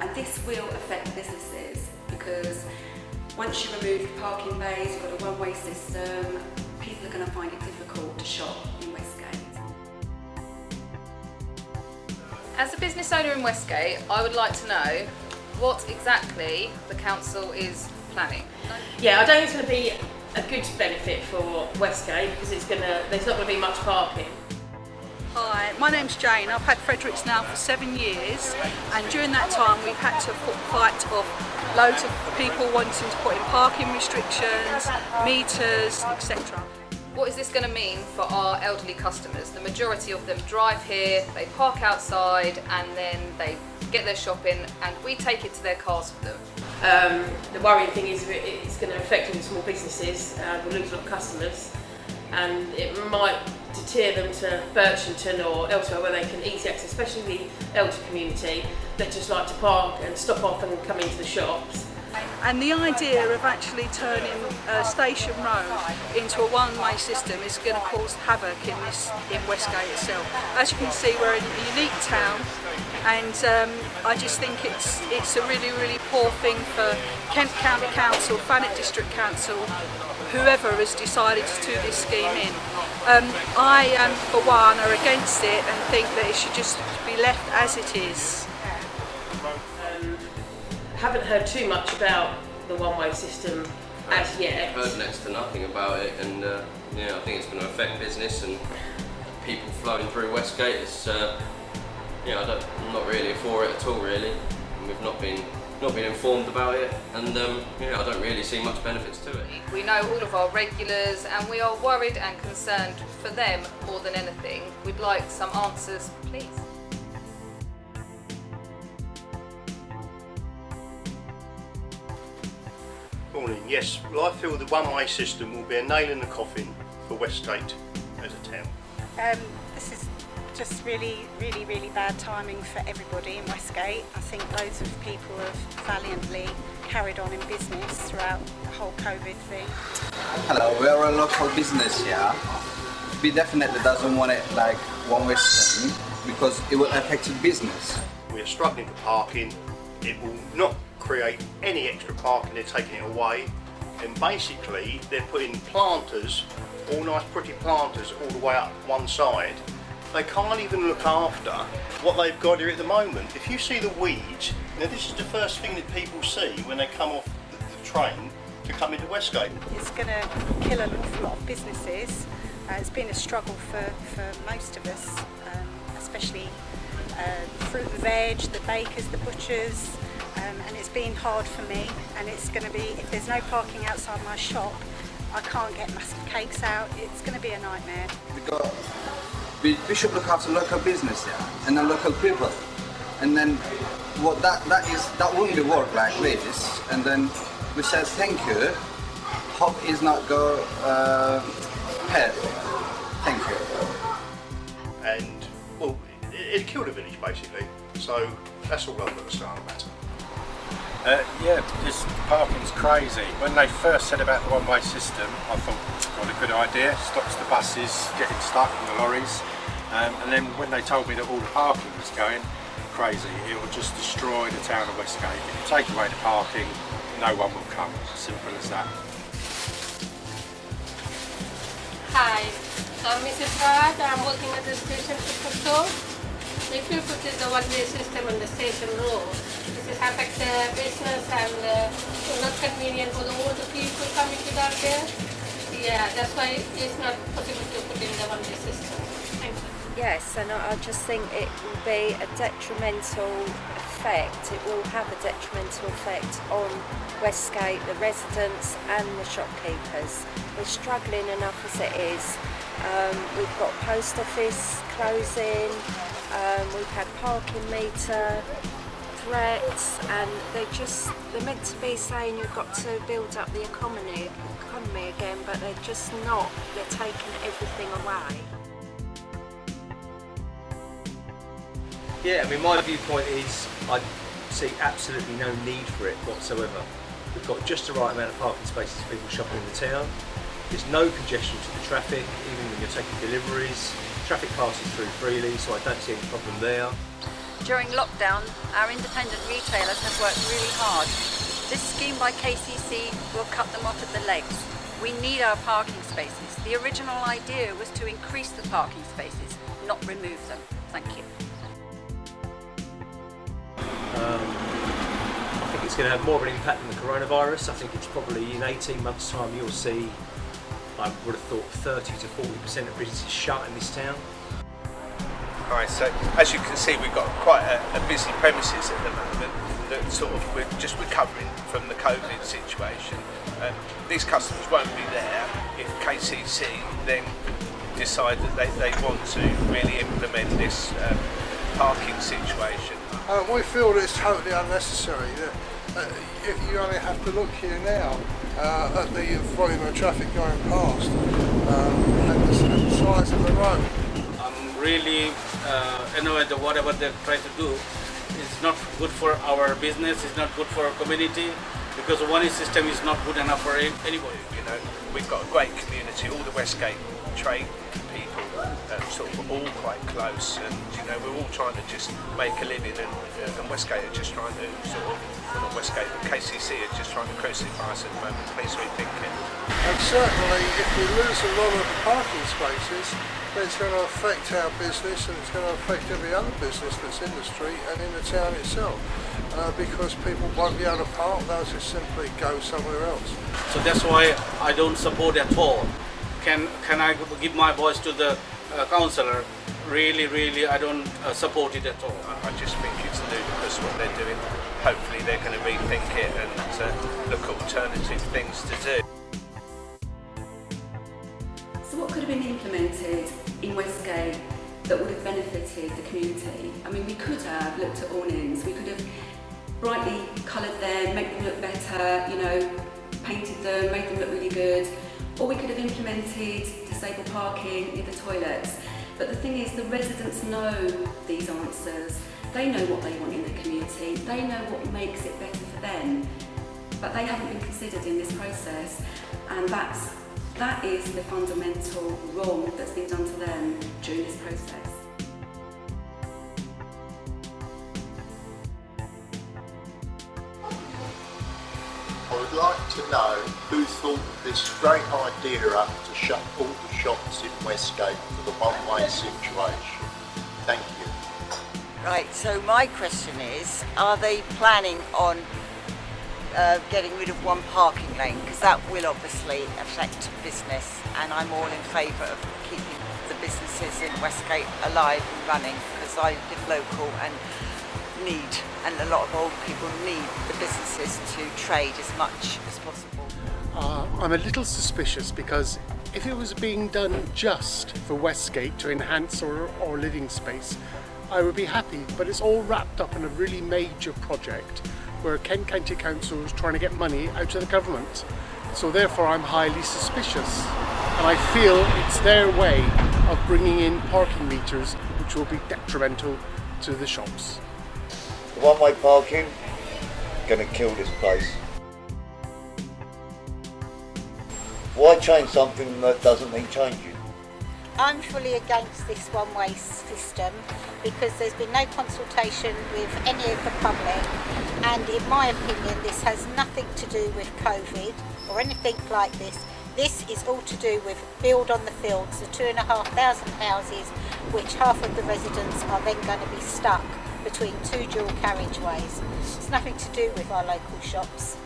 and this will affect businesses because once you remove the parking bays, you've got a one-way system, people are going to find it difficult to shop in Westgate. As a business owner in Westgate, I would like to know what exactly the council is planning. Yeah, I don't think it's going to be a good benefit for Westgate because there's not going to be much parking. Hi, my name's Jane. I've had FREDERICK's now for 7 years, and during that time we've had to fight off loads of people wanting to put in parking restrictions, meters, etc. What is this going to mean for our elderly customers? The majority of them drive here, they park outside, and then they get their shopping, and we take it to their cars for them. The worrying thing is it's going to affect all the small businesses. We'll lose a lot of customers, and it might deter them to Birchington or elsewhere where they can easily access, especially the elder community that just like to park and stop off and come into the shops. And the idea of actually turning Station Road into a one-way system is going to cause havoc in Westgate itself. As you can see, we're in a unique town, and I just think it's a really, really poor thing for Kent County Council, Thanet District Council, whoever has decided to do this scheme in. I, for one, are against it and think that it should just be left as it is. Haven't heard too much about the one-way system as yet. I've heard next to nothing about it, and yeah, I think it's going to affect business and people flowing through Westgate. It's yeah, I'm not really for it at all, really. We've not been informed about it, and yeah, I don't really see much benefits to it. We know all of our regulars, and we are worried and concerned for them more than anything. We'd like some answers, please. Morning. Yes, well, I feel the one-way system will be a nail in the coffin for Westgate as a town. This is just really bad timing for everybody in Westgate. I think loads of people have valiantly carried on in business throughout the whole COVID thing. Hello, we are a local business here. We definitely doesn't want it like one-way system because it will affect business. We're struggling for parking. It will not create any extra parking, they're taking it away, and basically they're putting planters, all nice pretty planters all the way up one side. They can't even look after what they've got here at the moment. If you see the weeds, now this is the first thing that people see when they come off the train to come into Westgate. It's going to kill an awful lot of businesses. It's been a struggle for most of us, especially fruit and veg, the bakers, the butchers. And it's been hard for me, and it's going to be, if there's no parking outside my shop, I can't get massive cakes out. It's going to be a nightmare. We should look after local business here and the local people, and then what that wouldn't be work like this. And then we said thank you. Hope is not go ahead. Thank you. And well, it killed a village basically. So that's all I've got to say on the matter. Yeah, because parking's crazy. When they first said about the one-way system, I thought, what a good idea, stops the buses getting stuck in the lorries. And then when they told me that all the parking was going, crazy, it will just destroy the town of Westgate. If you take away the parking, no one will come, simple as that. Hi, I'm Mrs. Raj. I'm working at the station store. If you put in the one-way system on the station road, this will affect the business and not convenient for the older people coming to that there. Yeah, that's why it's not possible to put in the one-way system. Thank you. Yes, and I just think it will be a detrimental effect. It will have a detrimental effect on Westgate, the residents and the shopkeepers. We're struggling enough as it is. We've got post office closing, we've had parking meter threats, and they're meant to be saying you've got to build up the economy again, but they're just not. They're taking everything away. Yeah, I mean, my viewpoint is I see absolutely no need for it whatsoever. We've got just the right amount of parking spaces for people shopping in the town. There's no congestion to the traffic, even when you're taking deliveries. Traffic passes through freely, so I don't see any problem there. During lockdown, our independent retailers have worked really hard. This scheme by KCC will cut them off at the legs. We need our parking spaces. The original idea was to increase the parking spaces, not remove them. Thank you. I think it's going to have more of an impact than the coronavirus. I think it's probably in 18 months' time you'll see, I would have thought, 30 to 40% of businesses shut in this town. Hi, so as you can see, we've got quite a busy premises at the moment. That sort of we're just recovering from the COVID situation. These customers won't be there if KCC then decide that they want to really implement this parking situation. We feel that it's totally unnecessary. If you only have to look here now at the volume of traffic going past and the size of the road. I'm really annoyed that whatever they try to do is not good for our business, it's not good for our community, because the one system is not good enough for anybody. You know, we've got a great community, all the Westgate trade people, sort of all quite close, and you know, we're all trying to just make a living, and Westgate are just trying to sort of, well, not Westgate, but KCC are just trying to crucify us at the moment. Please rethink it. And certainly, if we lose a lot of parking spaces, then it's going to affect our business, and it's going to affect every other business that's in the street and in the town itself, because people won't be able to park, they'll just simply go somewhere else. So that's why I don't support at all. Can I give my voice to the councillor? Really, I don't support it at all. I just think it's ludicrous what they're doing. Hopefully they're going to rethink it and look at alternative things to do. So what could have been implemented in Westgate that would have benefited the community? I mean, we could have looked at awnings, we could have brightly coloured them, make them look better, you know, painted them, made them look really good. Or we could have implemented disabled parking near the toilets. But the thing is, the residents know these answers. They know what they want in the community. They know what makes it better for them. But they haven't been considered in this process. And that is the fundamental wrong that's been done to them during this process. I would like to know who thought of this great idea up to shut all the shops in Westgate for the one-way situation. Thank you. Right, so my question is, are they planning on getting rid of one parking lane? Because that will obviously affect business, and I'm all in favour of keeping the businesses in Westgate alive and running, because I live local and a lot of old people need the businesses to trade as much as possible. I'm a little suspicious, because if it was being done just for Westgate to enhance our living space, I would be happy, but it's all wrapped up in a really major project where Kent County Council is trying to get money out of the government. So therefore I'm highly suspicious, and I feel it's their way of bringing in parking meters which will be detrimental to the shops. One-way parking, gonna kill this place. Why change something that doesn't need changing? I'm fully against this one-way system because there's been no consultation with any of the public, and in my opinion this has nothing to do with COVID or anything like this. This is all to do with build on the fields, the 2,500 houses, which half of the residents are then going to be stuck between two dual carriageways. It's nothing to do with our local shops.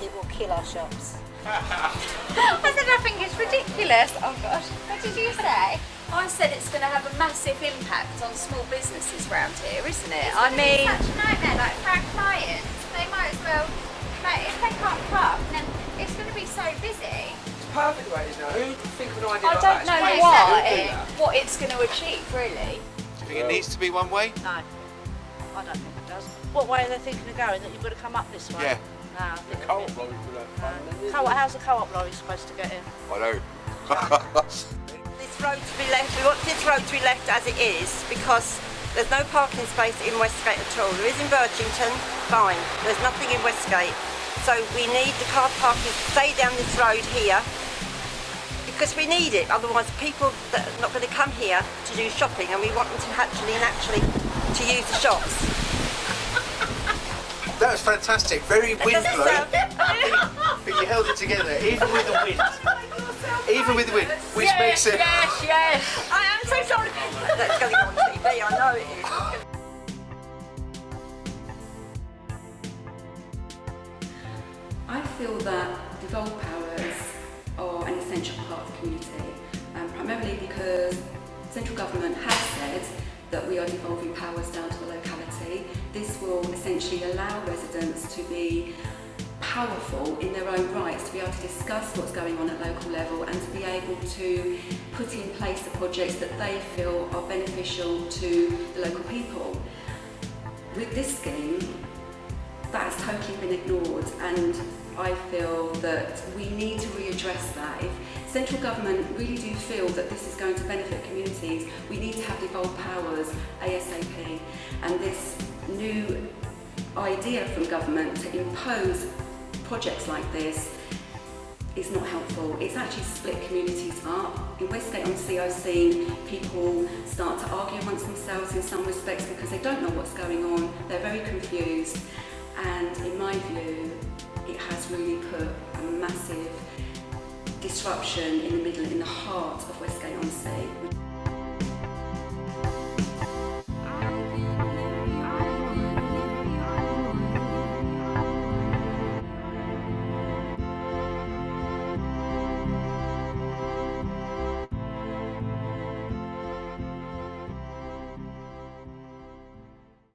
It will kill our shops. I said I think it's ridiculous. Oh gosh, what did you say? I said it's going to have a massive impact on small businesses around here, isn't it? I mean, it's such a nightmare. Like for our clients, they might as well, like if they can't park, then it's going to be so busy. It's perfect the way it is now. Who would think of an idea I like don't that? know what it's going to achieve, really. Do you think it needs to be one way? No, I don't think it does. What way are they thinking of going? That you've got to come up this way? Yeah. No, I think The co-op lorries would have fun. how's a co-op lorry supposed to get in? I know. This road to be left, we want this road to be left as it is, because there's no parking space in Westgate at all. There is in Birchington, fine. There's nothing in Westgate. So we need the car parking to stay down this road here, because we need it. Otherwise people that are not going to come here to do shopping, and we want them to actually to use the shops. That was fantastic. Very wind blown. But you held it together, even with the wind. Even with the wind, which makes it. Yes. I am so sorry. That's going on TV. I know it is. I feel that devolved powers are an essential part of the community, primarily because central government has said that we are devolving powers down to the locality. This will essentially allow residents to be powerful in their own rights, to be able to discuss what's going on at local level and to be able to put in place the projects that they feel are beneficial to the local people. With this scheme, that has totally been ignored, and I feel that we need to readdress that. If central government really do feel that this is going to benefit communities, we need to have devolved powers ASAP. And this new idea from government to impose projects like this is not helpful. It's actually split communities up. In Westgate-on-Sea, I've seen people start to argue amongst themselves in some respects because they don't know what's going on. They're very confused. And in my view, it has really put a massive disruption in the middle, in the heart of Westgate-on-Sea.